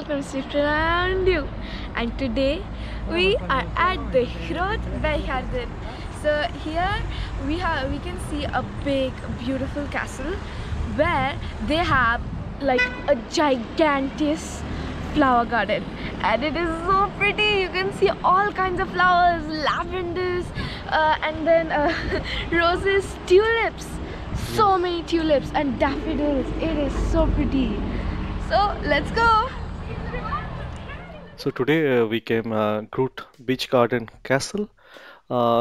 welcome to Strandu, and today we are at the Hrod Bergheden. So here we can see a big beautiful castle where they have like a gigantic flower garden, and it is so pretty. You can see all kinds of flowers, lavenders, and then roses, tulips, so many tulips and daffodils. It is so pretty. So let's go. So today we came Groot Beach Garden Castle.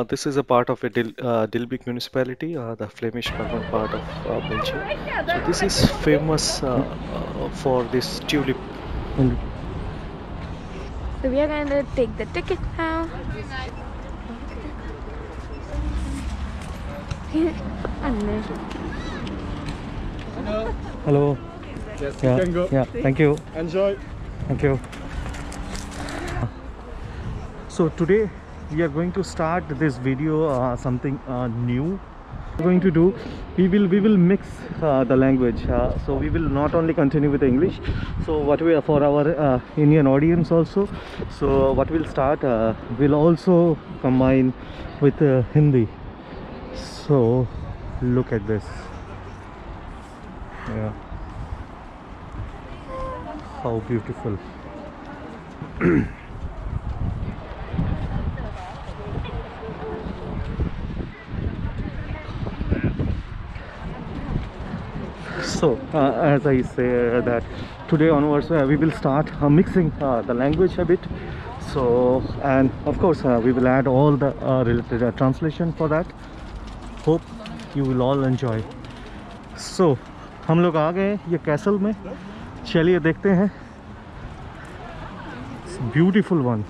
This is a part of a Dilbeek municipality, the Flemish German part of Belgium. So this is famous for this tulip. So we are going to take the ticket now. Hello. Yes, you can go. Yeah, thank you. Enjoy. Thank you. So today we are going to start this video something new. We're going to do, we will mix the language. So we will not only continue with English. So what we are for our Indian audience also. So what we'll start, we'll also combine with Hindi. So look at this. Yeah. How beautiful. So as I say that today onwards we will start mixing the language a bit. So and of course we will add all the related translation for that. Hope you will all enjoy. So हम लोग आ गए ये castle में. चलिए देखते हैं. Beautiful one,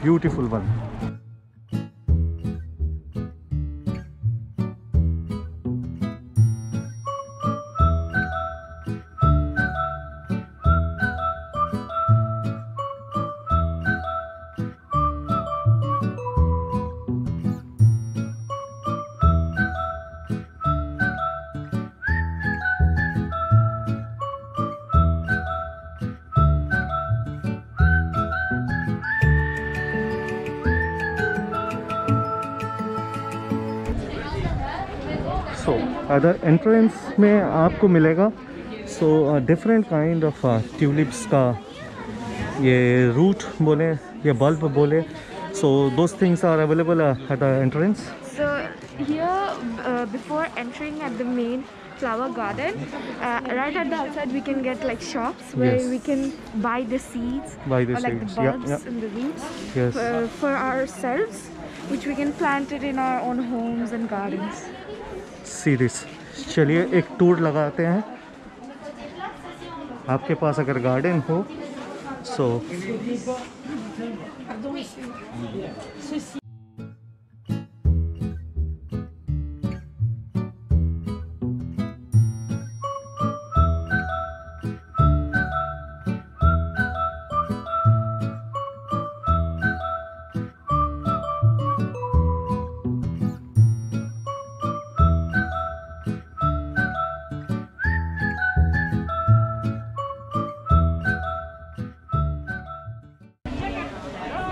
beautiful one. So at the entrance में आपको मिलेगा so different kind of tulips का ये root बोले या bulb बोले, so those things are available at the entrance. So here before entering at the main flower garden, right at the outside we can get like shops where Yes. we can buy the seeds, Buy the or like seeds, the yeah, bulbs yeah. and the roots Yes. for ourselves, which we can plant it in our own homes and gardens. See this. चलिए एक tour लगाते हैं. आपके पास अगर garden हो so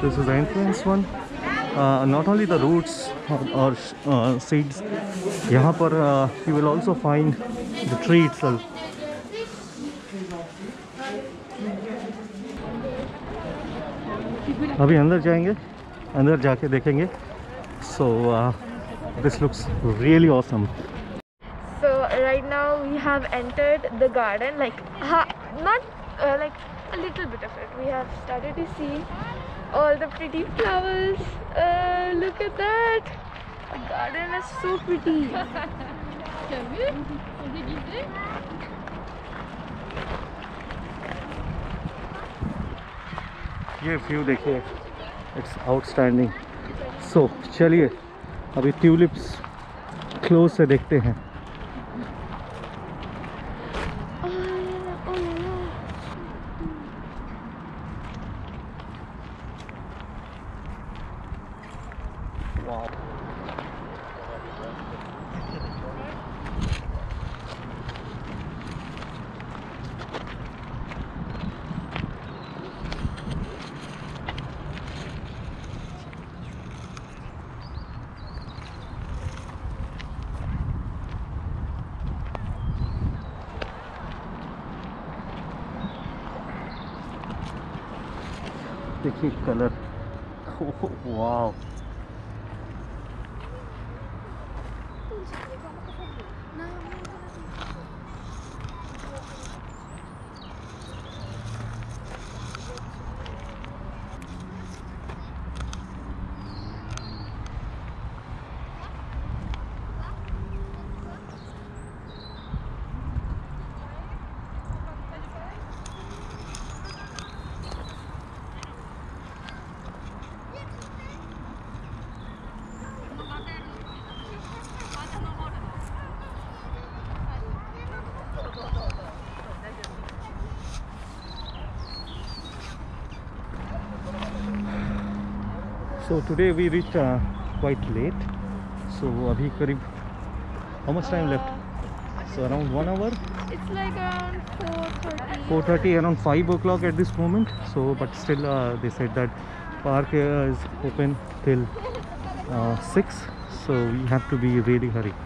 this is the entrance one. Not only the roots or seeds, यहाँ पर you will also find the tree itself. अभी अंदर जाएंगे, अंदर जाके देखेंगे. So this looks really awesome. So right now we have entered the garden, like not like a little bit of it. We have started to see all the pretty flowers. Look at that. The garden is so pretty. ये view देखिए, it's outstanding. सो चलिए अभी tulips close से देखते हैं. Wow. देखिए colour, वाह। So today we reached quite late. So abhi karib, how much time left? So around 1 hour. It's like around 4:30. 4:30, around 5 o'clock at this moment. So but still they said that park is open till 6. So we have to be really hurry.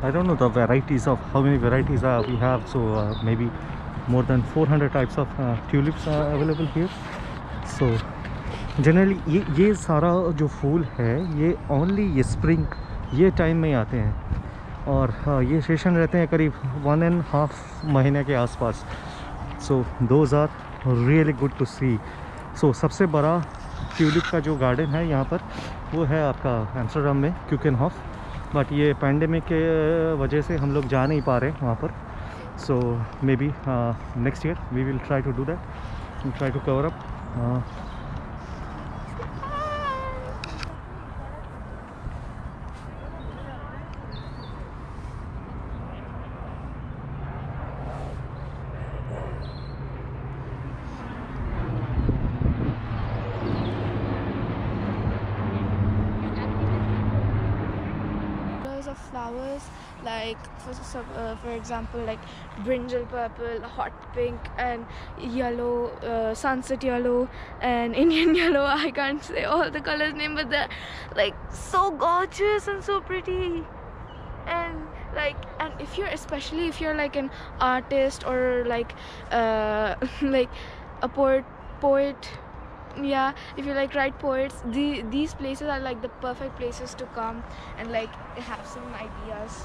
I don't know the varieties of how many varieties we have. So maybe more than 400 types of tulips are available here. So generally ये सारा जो फूल है ये only ये spring ये time में आते हैं और ये सेशन रहते हैं करीब 1.5 महीने के आसपास. So those are really good to see. So सबसे बड़ा ट्यूलिप का जो गार्डन है यहाँ पर वो है आपका एम्स्टर्डम में क्यूकेनहॉफ. बट ये पैंडेमिक के वजह से हम लोग जा नहीं पा रहे वहाँ पर. So maybe next year we will try to do that, try to cover up. Of flowers, like for example, like brinjal purple, hot pink, and yellow, sunset yellow, and Indian yellow. I can't say all the colors name, but they're like so gorgeous and so pretty. And if you're, especially if you're like an artist or like like a poet, yeah, if you like write poets, these places are like the perfect places to come and like have some ideas.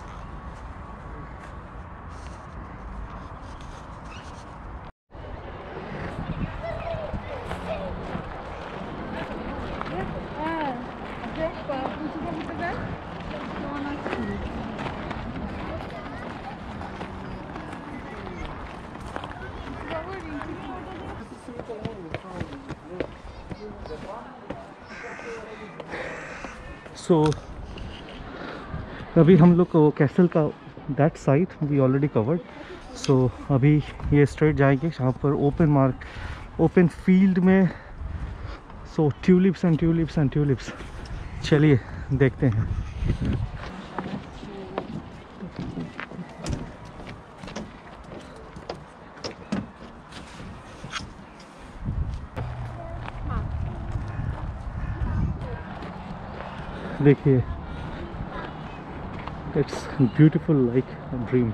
So अभी हम लोग को castle का that side we already covered. So अभी ये straight जाएंगे जहाँ पर ओपन फील्ड में. So tulips and tulips and tulips. चलिए देखते हैं. देखिए, it's beautiful like a dream.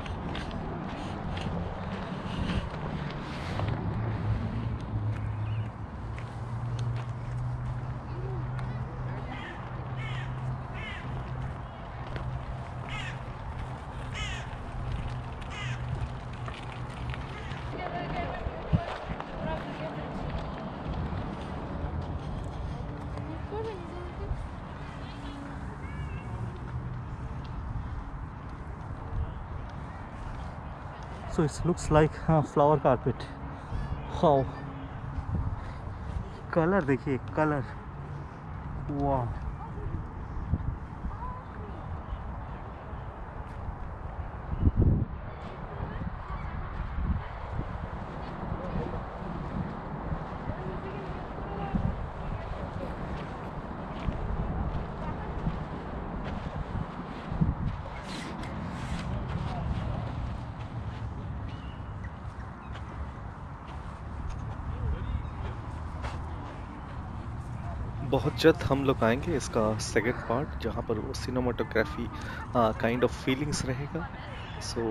So it looks like a flower carpet. Wow. Color देखिए, color. Wow. बहुत जल्द हम लोग आएंगे इसका सेकंड पार्ट, जहाँ पर वो सिनेमाटोग्राफी काइंड ऑफ फीलिंग्स रहेगा. So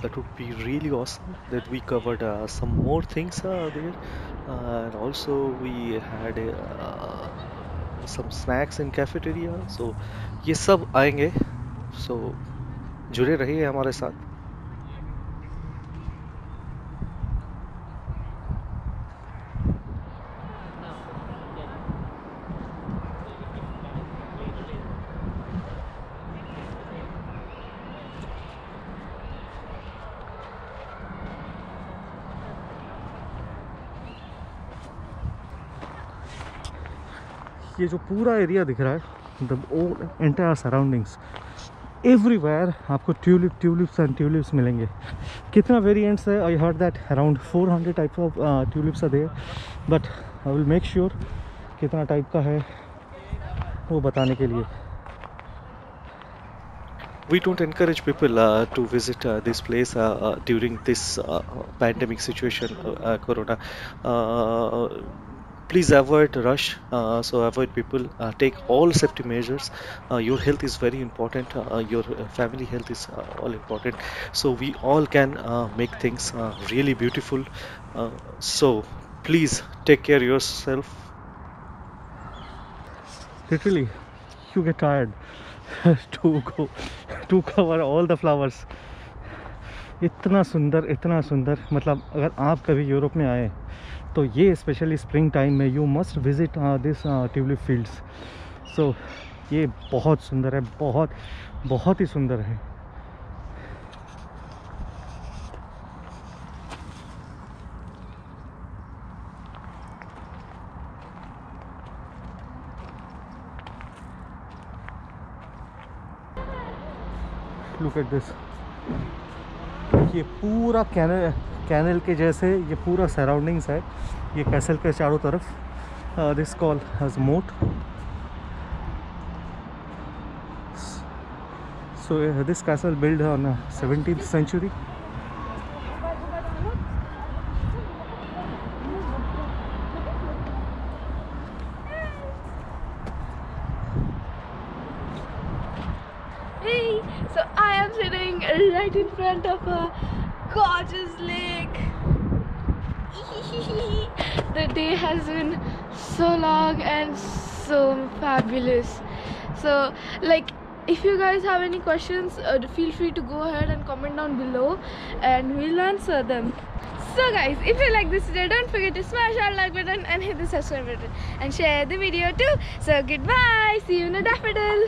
that would be really awesome that we covered some more things there, and also we had some snacks in cafeteria. So ये सब आएंगे, so जुड़े रहिए हमारे साथ. ये जो पूरा एरिया दिख रहा है, द एंटायर सराउंडिंग्स, एवरीवेयर आपको ट्यूलिप्स एंड ट्यूलिप्स मिलेंगे. कितना वेरिएंट्स है, I heard that around 400 types of tulips are there, but I will make sure कितना टाइप का है वो बताने के लिए. We don't encourage people to visit this place during this pandemic situation, corona. Please avoid rush, so avoid people, take all safety measures. Your health is very important, your family health is all important, so we all can make things really beautiful. So please take care yourself. Literally you get tired to cover all the flowers. इतना सुंदर, मतलब अगर आप कभी Europe में आए तो ये स्पेशली स्प्रिंग टाइम में you must visit this tulip fields. So ये बहुत सुंदर है, बहुत ही सुंदर है. लुक एट दिस, ये पूरा कैनल के जैसे ये पूरा सराउंडिंग्स है ये कैसल के चारों तरफ. दिस कॉल हैज मोट. So this castle build on 17th century. Hey, so I am sitting right in front of a gorgeous lake. The day has been so long and so fabulous. So like, if you guys have any questions, feel free to go ahead and comment down below and we'll answer them. So guys, if you like this video, don't forget to smash that like button and hit the subscribe button and share the video too. So goodbye, see you in a daffodil.